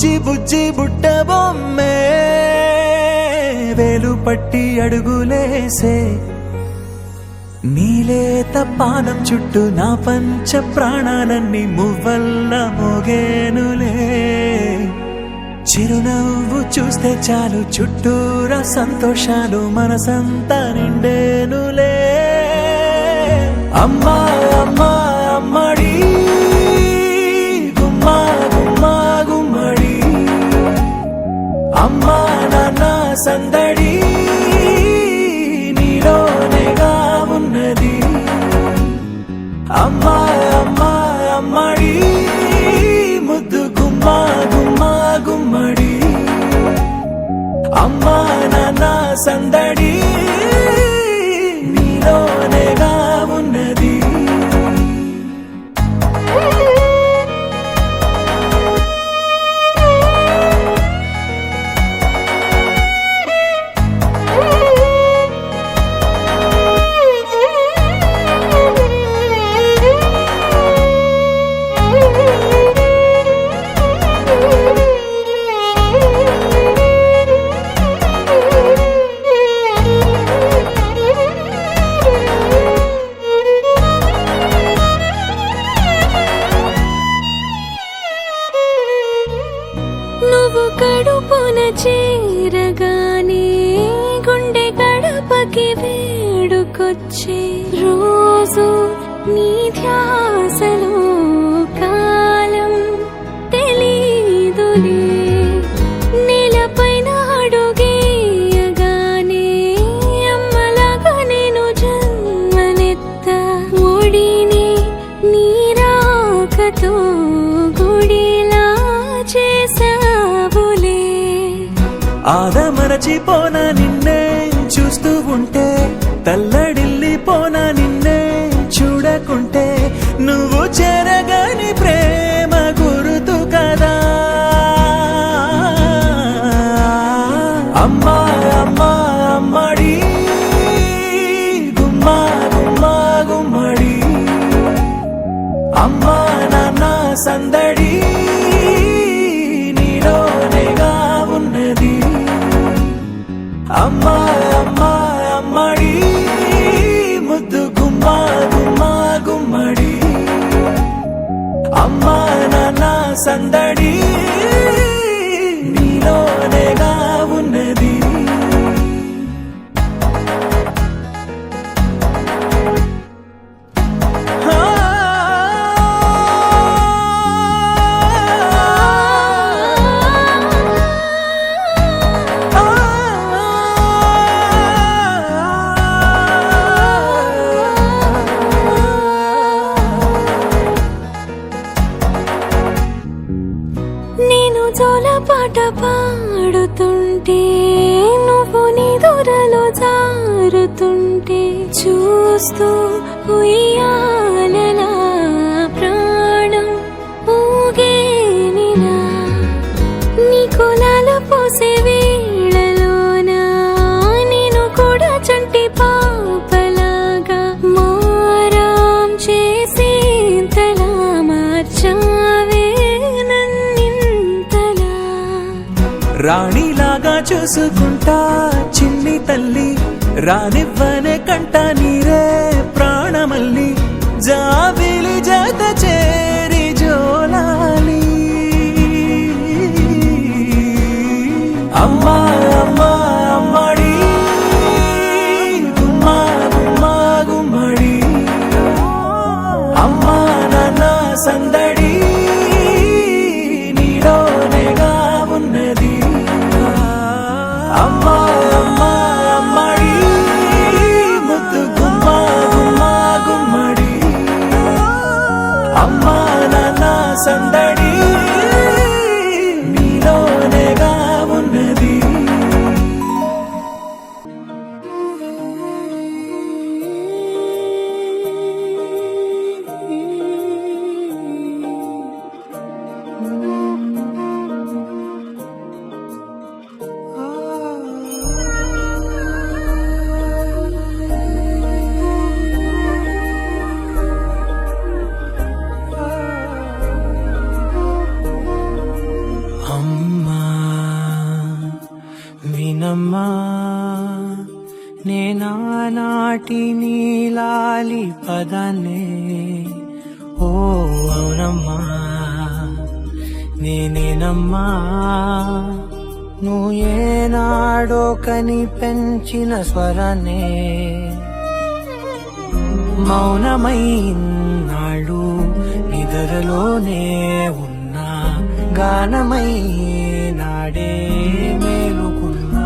బుజ్జి బుజ్జి బుట్ట బొమ్మే వేలు పట్టి అడుగులేసే నీలేత పానం చుట్టూ నా పంచ ప్రాణాలన్నీ మువ్వల్ల మోగేనులే చిరునవ్వు చూస్తే చాలు చుట్టూరా సంతోషాలు మనసంతా నిండేనులే అమ్మా అమ్మా అమ్మడి గుమ్మా గుమ్మా గుమ్మడి అమ్మా నాన్న సందడి నీలోనేగా ఉన్నది అమ్మా అమ్మా అమ్మడి ముద్దు గుమ్మా గుమ్మా గుమ్మడి అమ్మా నాన్న సందడి నీలోనేగా ఉన్నది నువ్వు కడుపున చేరగానే గుండె గడపకి వేడుకొచ్చే రోజు నీ ధ్యాసలో కాలం తెలీదులే నేలపైన అడుగేయగానే అమ్మలాగా నేను జన్మనెత్త ఒడిని నీ రాకతో గుడిలా చేసావులే ఆదమరచిపోనా నిన్నే చూస్తూ ఉంటే తల్లడిల్లిపోనా నిన్నే చూడకుంటే నువ్వు చెరగని ప్రేమ గురుతు కదా అమ్మా అమ్మా అమ్మడి గుమ్మా గుమ్మా గుమ్మడి అమ్మా నాన్న సందడి నీలోనేగా ఉన్నది అమ్మా అమ్మా అమ్మడి ముద్దు గుమ్మా గుమ్మా గుమ్మడి అమ్మా నాన్న సందడి నీలోనేగా ఉన్నది నేను జోలపాట పాడుతుంటే నువ్వు నిదురలో జారుతుంటే చూస్తూ ఉయ్యాలలా ప్రాణం ఊగేనిలా నీ కులాల పోసే వేళలోన నేను కూడా చంటి పాపలాగా మారాం చేసేంతలా మార్చావే రాణిలాగా చూసుకుంటా చిన్ని తల్లి రానివ్వనే కంట నీరే ప్రాణమల్లి జాబిలి జత చేరి జోలాలి అమ్మా అమ్మా అమ్మడి గుమ్మా గుమ్మా గుమ్మడి అమ్మా నాన్న సందడి నీలోనేగా ఉన్నది అమ్మా అమ్మా అమ్మడి ముద్దు గుమ్మా గుమ్మా గుమ్మడి అమ్మా నాన్న సందడి నీలోనేగా ఉన్నది నేనమ్మా నేనానాటి నీలాలి పదాన్నే ఓ అవునమ్మా నేనేనమ్మా నువ్వు ఏనాడో కని పెంచిన స్వరాన్నే మౌనమైనాడు నిద్రలోనే ఉన్నా గానమై నాడే మేలుకున్నా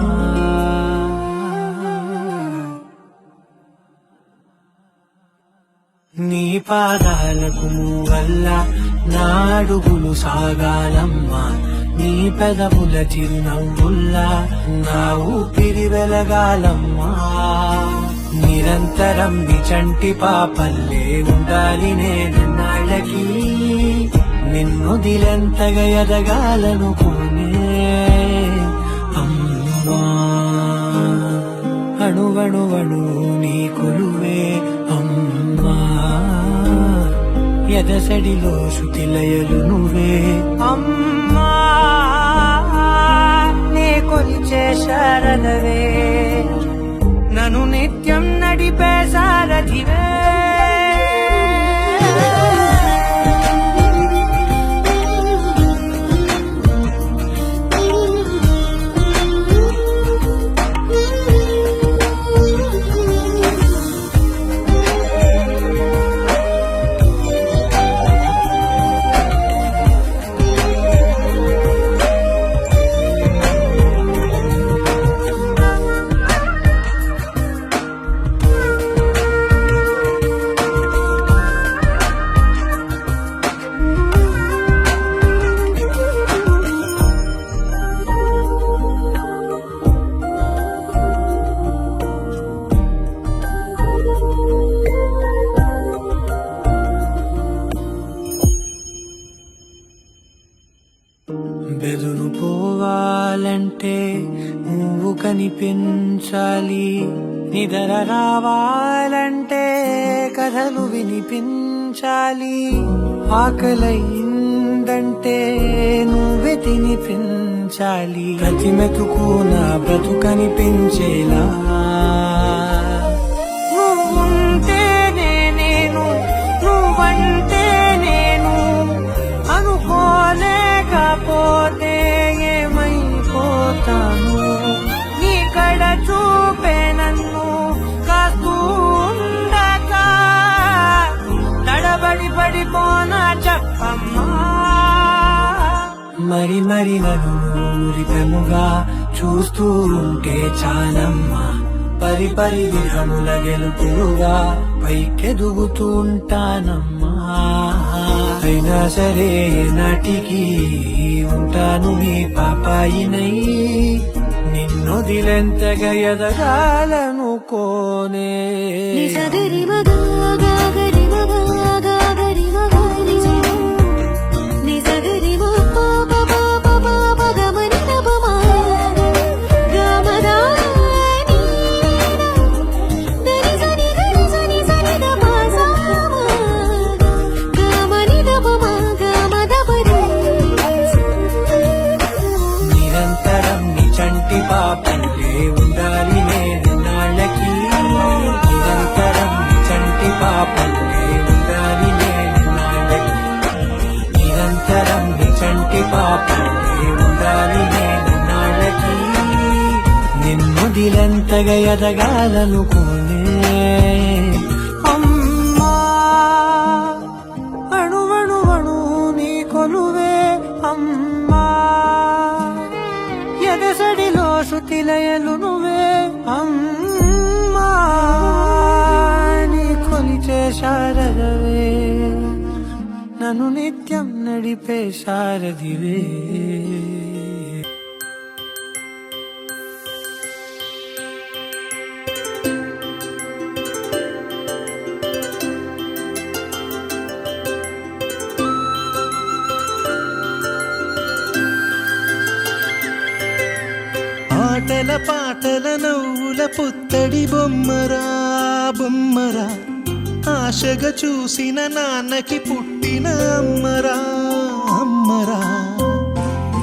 నీ పాదాలకు వల్ల నాడుగులు సాగాలమ్మా నీ పెదవుల చిరునవ్వుల్లా నా ఊపిరి వెలగాలమ్మా నిరంతరం నీ చంటి పాపల్లే ఉండాలి నేను నాళ్ళకి నిన్ను దిలెంతగా ఎదగాలనుకునే అమ్మా అణువణువణు నీ కొలువే అమ్మా ఎదసడిలో శృతిలయలు నువ్వే అమ్మా నే కొలిచే శారదవే నన్ను నిత్యం నడిపే సారథివే బెదురు పోవాలంటే నువ్వు కనిపించాలి నిద్ర రావాలంటే కథలు వినిపించాలి ఆకలైందంటే నువ్వే తినిపించాలి ప్రతి మెతుకు నా బ్రతుకనిపించేలా నువ్వుంటేనే నేను నువ్వంటే నేను అనుకోలేకపోతే ఏమైపోతాను నీ కడ చూపే నన్ను కాస్తూ ఉండక తడబడి పడిపోనా చెప్పమ్మా మరి మరి నన్ను రితముగా చూస్తూ ఉంటే చాలమ్మా పరి పరి విధముల గెలుపులుగా పైకెదుగుతూ ఉంటానమ్మా అయినా సరే నాటికి ఉంటాను నీ పాపాయినై నిన్నొదిలెంతగా ఎదగాలనుకోనే నిరంతరం నీ చంటి పాపల్లే ఉండాలి నేను నాళ్ళకి నిరంతరం నీ చంటి పాపల్లే ఉండాలి నేను నాళ్ళకి నిరంతరం నీ చంటి పాపల్లే ఉండాలి నేను నాళ్ళకి నిన్ను దిలంతగా ఎదగాలనుకోనే అమ్మా అణువణువణు నీ కొలువే అమ్మా ఎదసడిలో శృతిలయలు నువ్వే అమ్మా నీ కొలిచే శారదవే నన్ను నిత్యం నడిపే శారదివే ఆటల పాటల నవ్వుల పుత్తడి బొమ్మరా బొమ్మరా ఆశగా చూసిన నాన్నకి పుట్టిన అమ్మరా అమ్మరా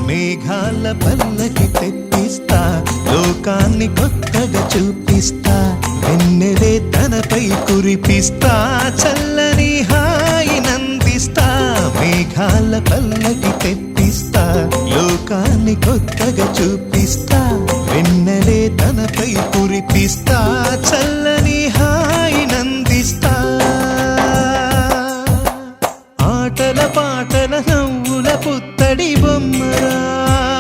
మేఘాల పల్లకి తెప్పిస్తా లోకాన్ని కొత్తగా చూపిస్తా వెన్నెలే తనపై కురిపిస్తా చల్లని హాయినందిస్తా మేఘాల పల్లకి తెప్పిస్తా లోకాన్ని కొత్తగా చూపిస్తా వెన్నెలే తనపై కురిపిస్తా చల్లని హాయినందిస్తా ఆటల పాటల నవ్వుల పుత్తడి బొమ్మరా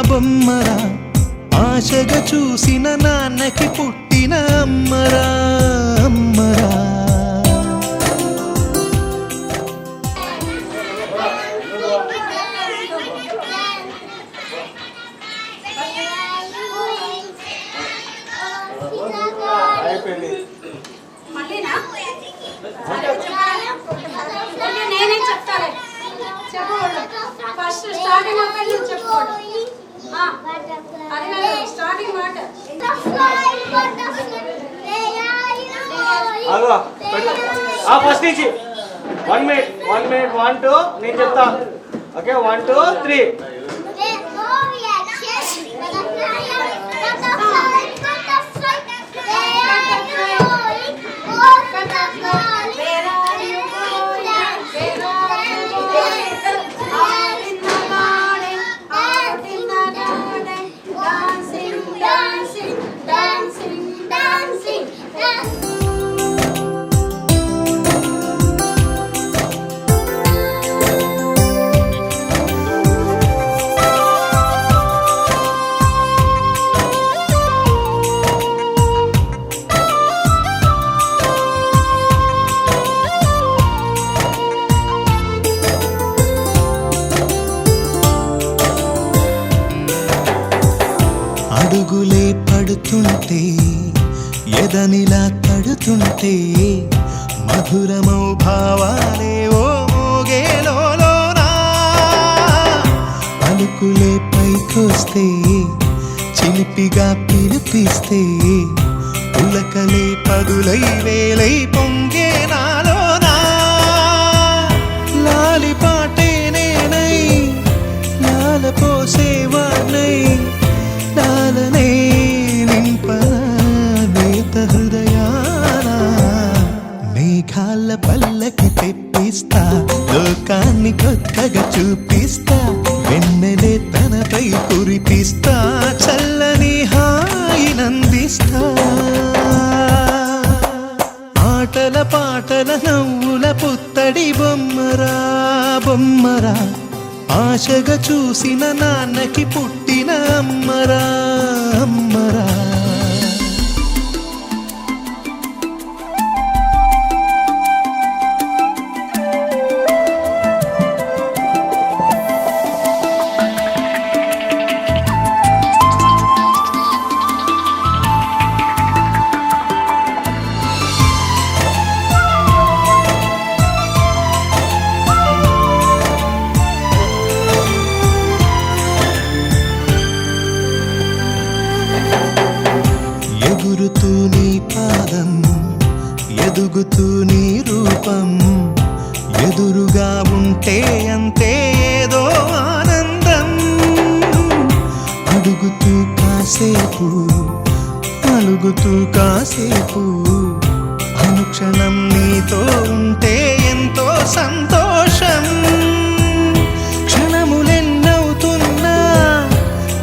బొమ్మరా ఆశగా చూసిన నాన్నకి పుట్టిన అమ్మరా అమ్మరా నేనే చెప్తాను చెప్పకూడదు ఫస్ట్ స్టార్టింగ్ అక్కడి నుంచి చెప్పకూడదు అది స్టార్టింగ్ మాట ఫస్ట్ నుంచి 1 minute 1 2 నేను చెప్తా ఓకే 1 2 3 అడుగులే పడుతుంటే ఎదనిలా తడుతుంటే మధురమౌ భావాలే ఓ మోగేలోనా పలుకులే పైకొస్తే చిలిపిగా పిలిపిస్తే పులకలే పదులై వేలై పొంగే నాలోనా లాలి పాటే నేనై లాల పోసేవాణ్ణై లాలనే నింపనేత హృదయాన మేఘాల పల్లకి తెప్పిస్తా లోకాన్ని కొత్తగా చూపిస్తా వెన్నెలే తనపై కురిపిస్తా చల్లని హాయినందిస్తా ఆటల పాటల నవ్వుల పుత్తడి బొమ్మరా బొమ్మరా ఆశగా చూసిన నాన్నకి పుట్టిన అమ్మరా అమ్మరా ఎగురుతూ నీ పాదం ఎదుగుతూ నీ రూపం ఎదురుగా ఉంటే అంతే ఏదో ఆనందం అడుగుతూ కాసేపు అలుగుతూ కాసేపు అనుక్షణం నీతో ఉంటే ఎంతో సంతోషం క్షణములెన్నవుతున్నా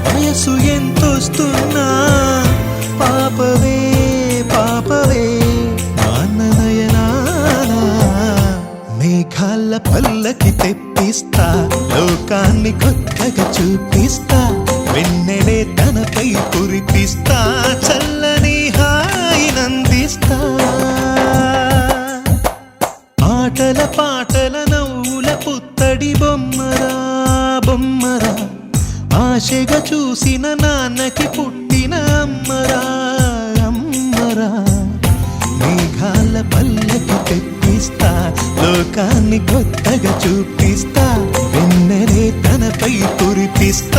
వయసు ఎంతొస్తున్నా పాపవే పాపవే నాన్ననయనానా మేఘాల పల్లకి తెప్పిస్తా లోకాన్ని కొత్తగా చూపిస్తా వెన్నెలే తనపై కురిపిస్తా చల్లని హాయినందిస్తా ఆటల పాటల నవ్వుల పుత్తడి బొమ్మరా బొమ్మరా ఆశగా చూసిన నాన్నకి పుట్టిన అమ్మరా అమ్మరా మేఘాల పల్లకి తెప్పిస్తా లోకాన్ని కొత్తగా చూపిస్తా వెన్నెలే తనపై కురిపిస్తా